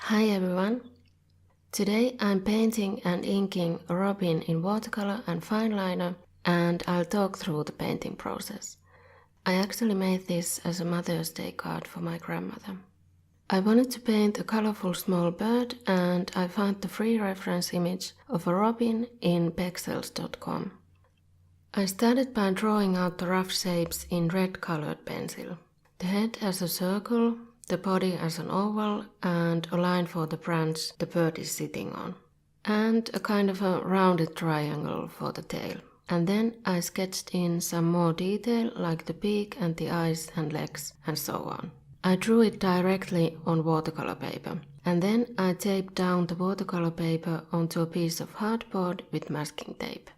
Hi everyone! Today I'm painting and inking a robin in watercolor and fineliner, and I'll talk through the painting process. I actually made this as a Mother's Day card for my grandmother. I wanted to paint a colorful small bird, and I found the free reference image of a robin in pexels.com. I started by drawing out the rough shapes in red colored pencil. The head as a circle, the body as an oval, and a line for the branch the bird is sitting on. And a kind of a rounded triangle for the tail. And then I sketched in some more detail like the beak and the eyes and legs and so on. I drew it directly on watercolor paper. And then I taped down the watercolor paper onto a piece of hardboard with masking tape.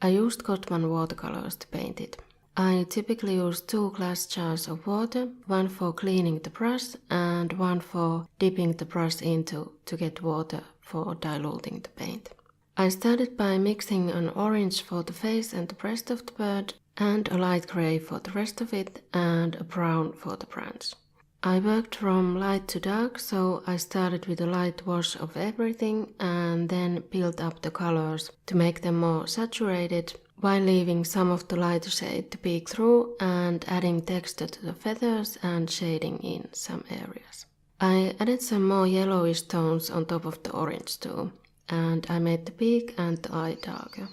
I used Cotman watercolors to paint it. I typically use 2 glass jars of water, one for cleaning the brush and one for dipping the brush into to get water for diluting the paint. I started by mixing an orange for the face and the breast of the bird, and a light grey for the rest of it, and a brown for the branch. I worked from light to dark, so I started with a light wash of everything and then built up the colors to make them more saturated, while leaving some of the lighter shade to peek through and adding texture to the feathers and shading in some areas. I added some more yellowish tones on top of the orange too, and I made the beak and the eye darker.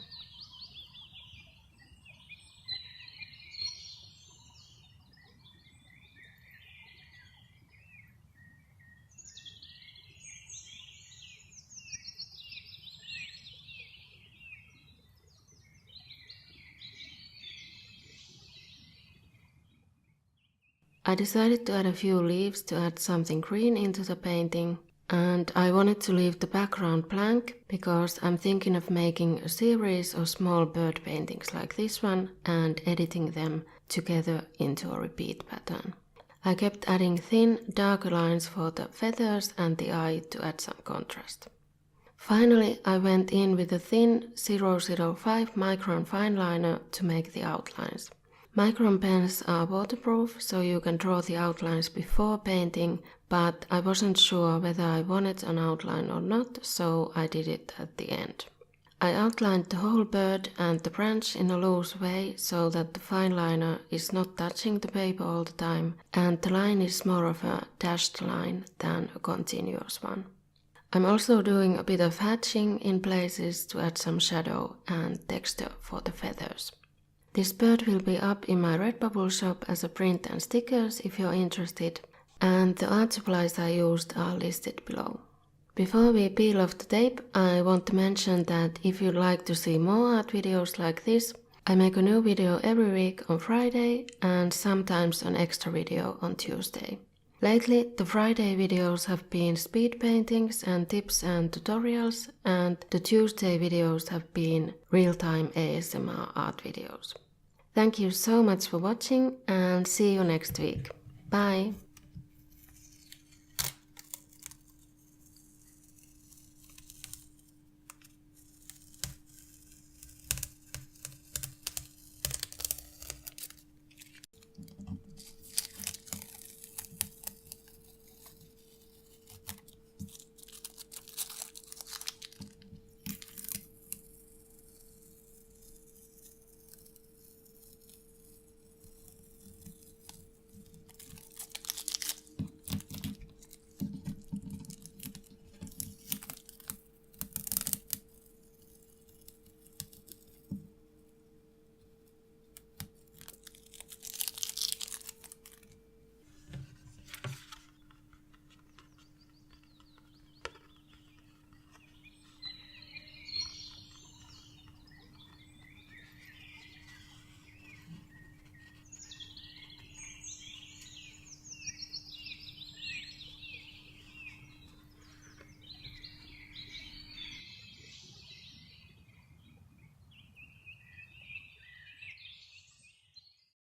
I decided to add a few leaves to add something green into the painting, and I wanted to leave the background blank because I'm thinking of making a series of small bird paintings like this one and editing them together into a repeat pattern. I kept adding thin, darker lines for the feathers and the eye to add some contrast. Finally, I went in with a thin 005 Micron fineliner to make the outlines. Micron pens are waterproof, so you can draw the outlines before painting, but I wasn't sure whether I wanted an outline or not, so I did it at the end. I outlined the whole bird and the branch in a loose way so that the fineliner is not touching the paper all the time, and the line is more of a dashed line than a continuous one. I'm also doing a bit of hatching in places to add some shadow and texture for the feathers. This bird will be up in my Redbubble shop as a print and stickers if you're interested, and the art supplies I used are listed below. Before we peel off the tape, I want to mention that if you'd like to see more art videos like this, I make a new video every week on Friday and sometimes an extra video on Tuesday. Lately, the Friday videos have been speed paintings and tips and tutorials, and the Tuesday videos have been real-time ASMR art videos. Thank you so much for watching, and see you next week. Bye!